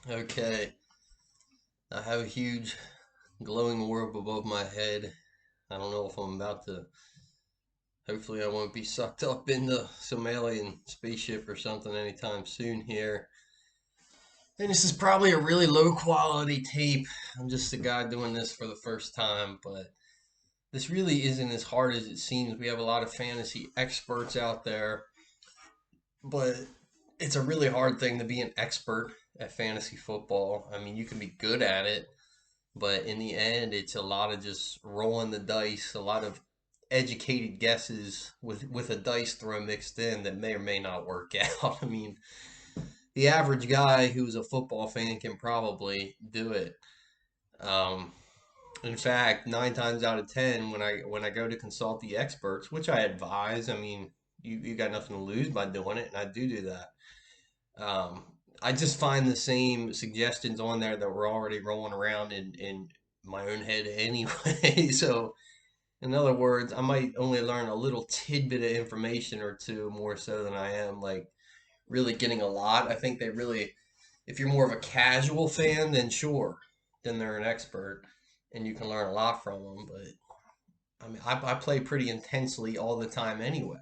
Okay, I have a huge glowing orb above my head. I don't know if I'm about to. Hopefully, I won't be sucked up into some alien spaceship or something anytime soon here. And this is probably a really low quality tape. I'm just a guy doing this for the first time, but this really isn't as hard as it seems. We have a lot of fantasy experts out there, but it's a really hard thing to be an expert at fantasy football. I mean, you can be good at it, but in the end, it's a lot of just rolling the dice, a lot of educated guesses with a dice throw mixed in that may or may not work out. I mean, the average guy who's a football fan can probably do it. Um, in fact, 9 times out of 10, when I go to consult the experts, which I advise, I mean, you got nothing to lose by doing it, and I do that. Um, I just find the same suggestions on there that were already rolling around in my own head anyway. So, in other words, I might only learn a little tidbit of information or two more so than I am like really getting a lot. I think they really, if you're more of a casual fan, then sure, then they're an expert and you can learn a lot from them. But I mean, I play pretty intensely all the time anyway.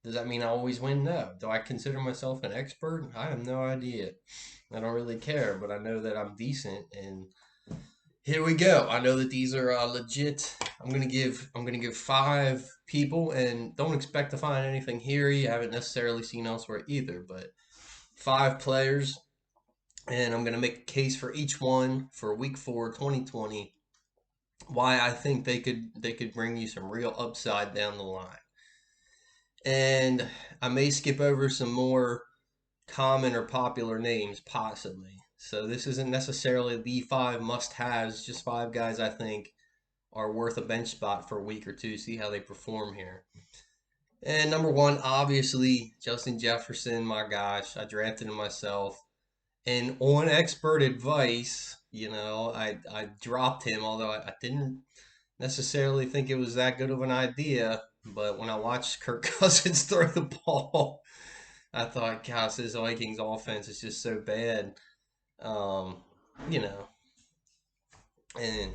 Does that mean I always win? No. Do I consider myself an expert? I have no idea. I don't really care, but I know that I'm decent. And here we go. I know that these are legit. I'm gonna give 5 people, and don't expect to find anything here you haven't necessarily seen elsewhere either. But 5 players, and I'm gonna make a case for each one for Week 4, 2020. Why I think they could bring you some real upside down the line. And I may skip over some more common or popular names, possibly. So this isn't necessarily the 5 must-haves, just 5 guys I think are worth a bench spot for a week or two, see how they perform here. And number one, obviously, Justin Jefferson, my gosh, I drafted him myself. And on expert advice, I dropped him, although I didn't necessarily think it was that good of an idea. But when I watched Kirk Cousins throw the ball, I thought, gosh, this Vikings offense is just so bad. Um, you know, and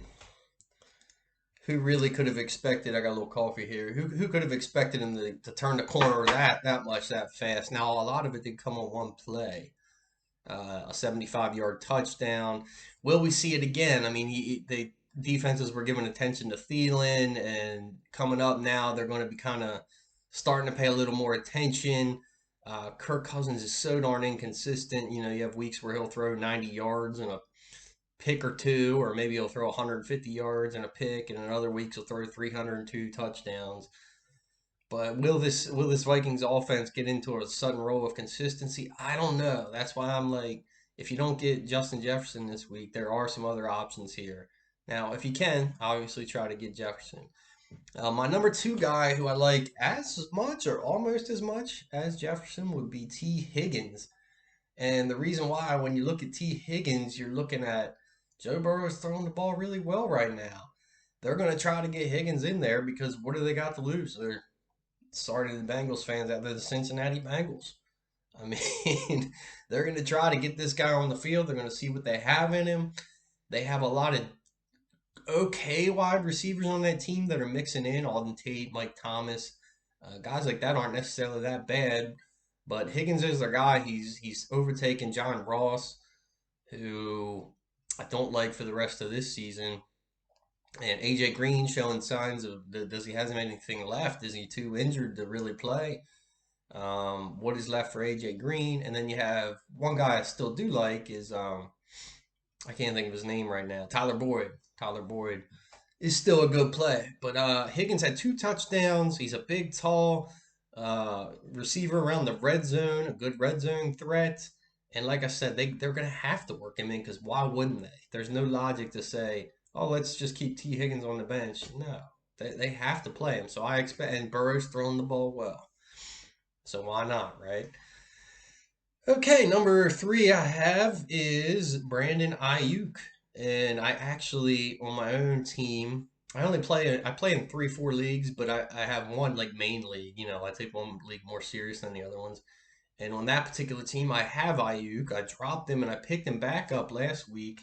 who really could have expected? I got a little coffee here. Who could have expected him to turn the corner that much that fast? Now a lot of it did come on one play, a 75-yard touchdown. Will we see it again? I mean, they defenses were giving attention to Thielen, and coming up now they're going to be kind of starting to pay a little more attention. Kirk Cousins is so darn inconsistent. You have weeks where he'll throw 90 yards and a pick or two, or maybe he'll throw 150 yards and a pick, and in other weeks he'll throw 302 touchdowns. But will this Vikings offense get into a sudden roll of consistency? I don't know. That's why I'm like, if you don't get Justin Jefferson this week, there are some other options here. Now, if you can, obviously try to get Jefferson. My number 2 guy who I like as much or almost as much as Jefferson would be T. Higgins. And the reason why, when you look at T. Higgins, you're looking at Joe Burrow's throwing the ball really well right now. They're going to try to get Higgins in there because what do they got to lose? They're sorry to the Bengals fans out there, the Cincinnati Bengals. I mean, they're going to try to get this guy on the field. They're going to see what they have in him. They have a lot of okay wide receivers on that team that are mixing in Alden Tate, Mike Thomas. Guys like that aren't necessarily that bad, but Higgins is their guy. He's overtaken John Ross, who I don't like for the rest of this season. And AJ Green showing signs of does he hasn't anything left? Is he too injured to really play? What is left for AJ Green? And then you have one guy I still do like is I can't think of his name right now. Tyler Boyd. Tyler Boyd is still a good play, but Higgins had 2 touchdowns. He's a big, tall receiver around the red zone, a good red zone threat. And like I said, they're going to have to work him in because why wouldn't they? There's no logic to say, oh, let's just keep T. Higgins on the bench. No, they have to play him. So I expect, and Burrow's throwing the ball well. So why not, right? Okay, number 3 I have is Brandon Aiyuk. And I actually, on my own team, I play in 3, 4 leagues, but I have one like main league. I take one league more serious than the other ones. And on that particular team, I have Aiyuk. I dropped him and I picked him back up last week.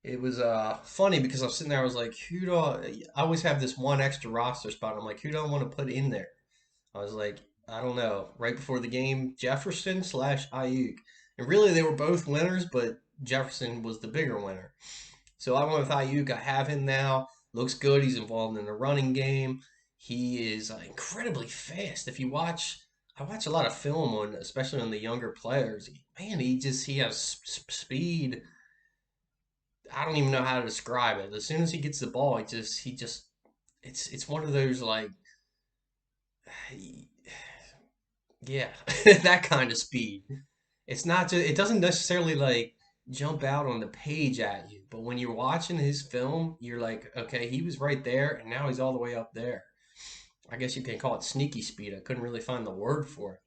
It was funny because I was sitting there. I was like, who do I always have this one extra roster spot. I'm like, who do I want to put in there? I was like, I don't know. Right before the game, Jefferson slash Aiyuk. And really, they were both winners, but Jefferson was the bigger winner. So I went with Aiyuk. I have him now. Looks good. He's involved in the running game. He is incredibly fast. If you watch, I watch a lot of film on, especially on the younger players. Man, he has speed. I don't even know how to describe it. As soon as he gets the ball, it's one of those like, yeah, that kind of speed. It's not just, it doesn't necessarily like jump out on the page at you, but when you're watching his film, you're like, okay, he was right there and now he's all the way up there. I guess you can call it sneaky speed. I couldn't really find the word for it.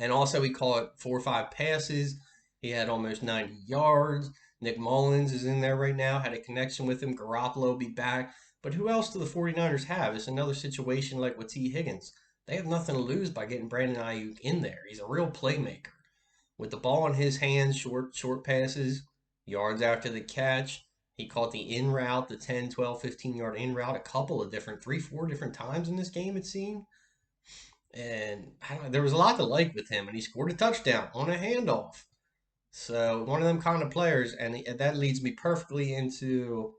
And also he caught 4 or 5 passes. He had almost 90 yards. Nick Mullins is in there right now, had a connection with him. Garoppolo will be back. But who else do the 49ers have? It's another situation like with T. Higgins. They have nothing to lose by getting Brandon Aiyuk in there. He's a real playmaker with the ball in his hands, short passes, yards after the catch. He caught the in route, the 10, 12, 15-yard in route a couple of different, 3, 4 different times in this game, it seemed. And there was a lot to like with him, and he scored a touchdown on a handoff. So one of them kind of players, and that leads me perfectly into,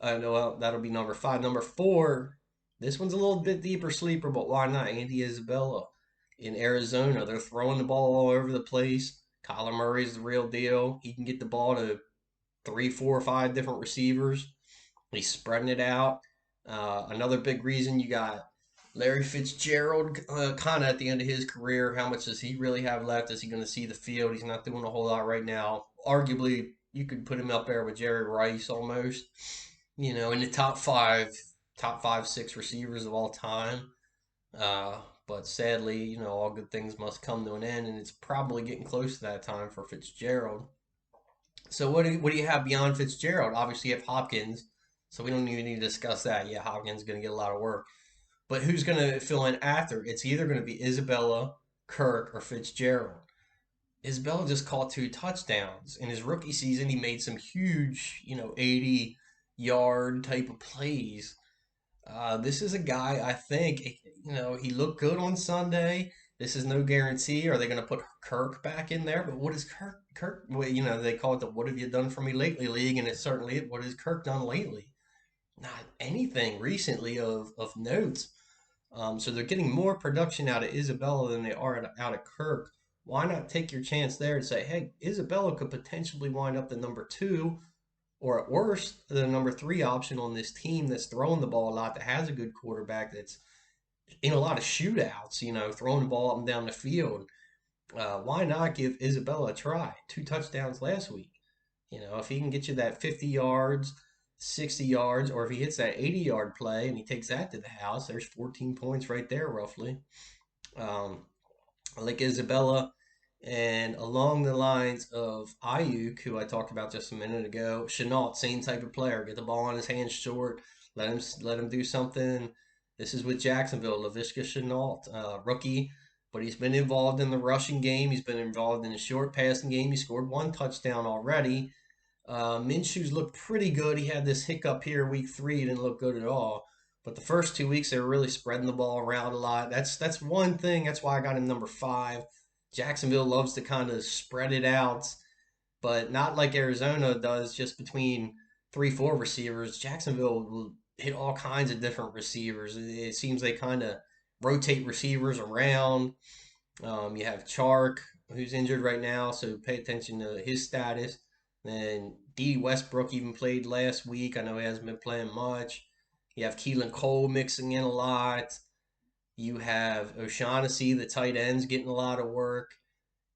well, that'll be number 5. Number 4, this one's a little bit deeper sleeper, but why not? Andy Isabella in Arizona. They're throwing the ball all over the place. Kyler Murray's the real deal. He can get the ball to 3, 4, 5 different receivers. He's spreading it out. Another big reason you got Larry Fitzgerald kind of at the end of his career. How much does he really have left? Is he going to see the field? He's not doing a whole lot right now. Arguably, you could put him up there with Jerry Rice almost. In the top five, 6 receivers of all time. But sadly, all good things must come to an end, and it's probably getting close to that time for Fitzgerald. So what do you have beyond Fitzgerald? Obviously, you have Hopkins, so we don't even need to discuss that. Yeah, Hopkins is going to get a lot of work. But who's going to fill in after? It's either going to be Isabella, Kirk, or Fitzgerald. Isabella just caught 2 touchdowns. In his rookie season, he made some huge, 80-yard type of plays. This is a guy, I think, he looked good on Sunday. This is no guarantee. Are they going to put Kirk back in there? But what is Kirk, well, they call it the "What have you done for me lately" league, and it's certainly what has Kirk done lately? Not anything recently of note. So they're getting more production out of Isabella than they are out of Kirk. Why not take your chance there and say, hey, Isabella could potentially wind up the number 2, or at worst, the number 3 option on this team that's throwing the ball a lot, that has a good quarterback, that's in a lot of shootouts, throwing the ball up and down the field. Why not give Isabella a try? 2 touchdowns last week. If he can get you that 50 yards, 60 yards, or if he hits that 80-yard play and he takes that to the house, there's 14 points right there, roughly. Um, I like Isabella. And along the lines of Aiyuk, who I talked about just a minute ago, Shenault, same type of player. Get the ball on his hands short. Let him do something. This is with Jacksonville, Laviska Shenault, rookie, but he's been involved in the rushing game. He's been involved in the short passing game. He scored 1 touchdown already. Minshew's looked pretty good. He had this hiccup here week 3. He didn't look good at all. But the first 2 weeks, they were really spreading the ball around a lot. That's one thing. That's why I got him number 5. Jacksonville loves to kind of spread it out, but not like Arizona does, just between 3, 4 receivers. Jacksonville will hit all kinds of different receivers. It seems they kind of rotate receivers around. You have Chark, who's injured right now, so pay attention to his status. Then D. Westbrook even played last week. I know he hasn't been playing much. You have Keelan Cole mixing in a lot. You have O'Shaughnessy, the tight ends, getting a lot of work.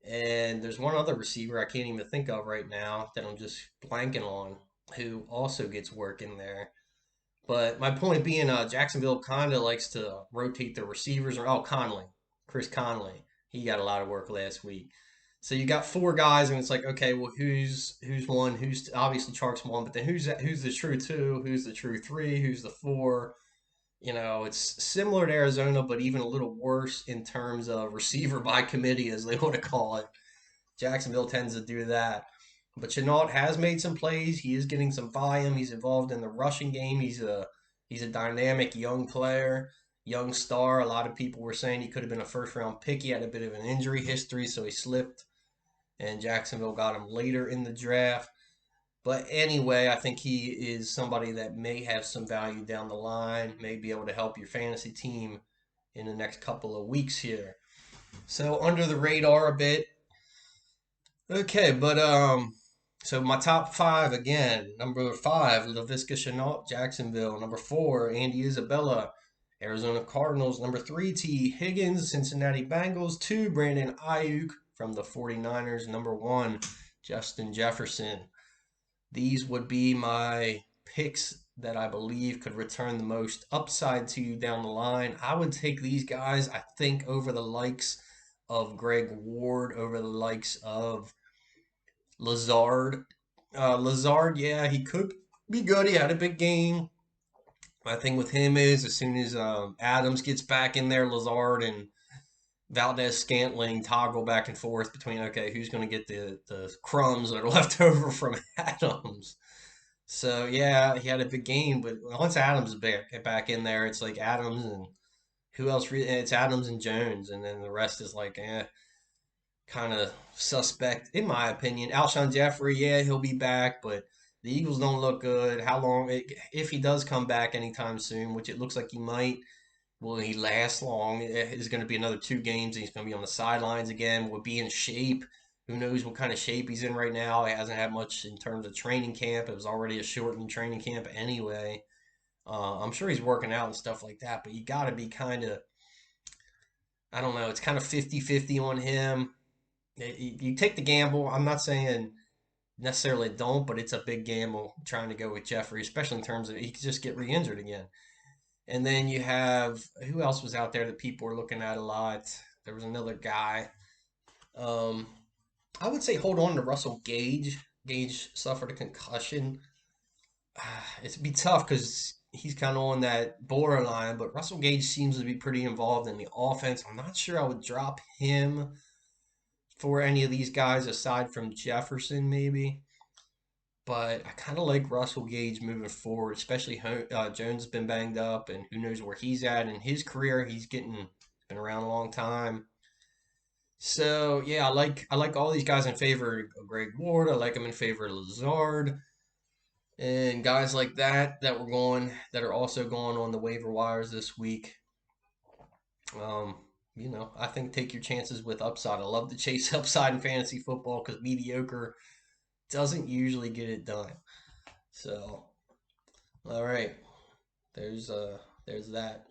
And there's one other receiver I can't even think of right now that I'm just blanking on, who also gets work in there. But my point being, Jacksonville kind of likes to rotate the receivers. Chris Conley, he got a lot of work last week. So you got 4 guys, and it's like, okay, well, who's one? Who's obviously Chark's 1, but then who's the true 2? Who's the true 3? Who's the 4? it's similar to Arizona, but even a little worse in terms of receiver by committee, as they want to call it. Jacksonville tends to do that. But Shenault has made some plays. He is getting some volume. He's involved in the rushing game. He's a dynamic young player, young star. A lot of people were saying he could have been a first round pick. He had a bit of an injury history, so he slipped, and Jacksonville got him later in the draft. But anyway, I think he is somebody that may have some value down the line, may be able to help your fantasy team in the next couple of weeks here. So under the radar a bit. Okay, but so my top five again. Number five, Laviska Shenault, Jacksonville. Number four, Andy Isabella, Arizona Cardinals. Number three, T. Higgins, Cincinnati Bengals. Two, Brandon Aiyuk from the 49ers. Number one, Justin Jefferson. These would be my picks that I believe could return the most upside to you down the line. I would take these guys, I think, over the likes of Greg Ward, over the likes of Lazard. Lazard, yeah, he could be good. He had a big game. My thing with him is as soon as Adams gets back in there, Lazard and Valdez Scantling toggle back and forth between, okay, who's going to get the crumbs that are left over from Adams. So yeah, he had a big game, but once Adams is back in there, it's like Adams and who else? It's Adams and Jones, and then the rest is like kind of suspect in my opinion. Alshon Jeffrey, yeah, he'll be back, but the Eagles don't look good. How long? If he does come back anytime soon, which it looks like he might, will he last long? It's going to be another 2 games. And he's going to be on the sidelines again. Will be in shape? Who knows what kind of shape he's in right now? He hasn't had much in terms of training camp. It was already a shortened training camp anyway. I'm sure he's working out and stuff like that, but you got to be kind of, I don't know, it's kind of 50-50 on him. You take the gamble. I'm not saying necessarily don't, but it's a big gamble trying to go with Jeffrey, especially in terms of he could just get re-injured again. And then you have who else was out there that people were looking at a lot? There was another guy. Um, I would say hold on to Russell Gage. Gage suffered a concussion. It'd be tough because he's kind of on that borderline, but Russell Gage seems to be pretty involved in the offense. I'm not sure I would drop him for any of these guys aside from Jefferson, maybe. But I kind of like Russell Gage moving forward, especially Jones has been banged up, and who knows where he's at in his career. He's been around a long time. So yeah, I like all these guys in favor of Greg Ward. I like him in favor of Lazard and guys like that are also going on the waiver wires this week. Um, I think take your chances with upside. I love to chase upside in fantasy football because mediocre doesn't usually get it done. So, all right, there's that.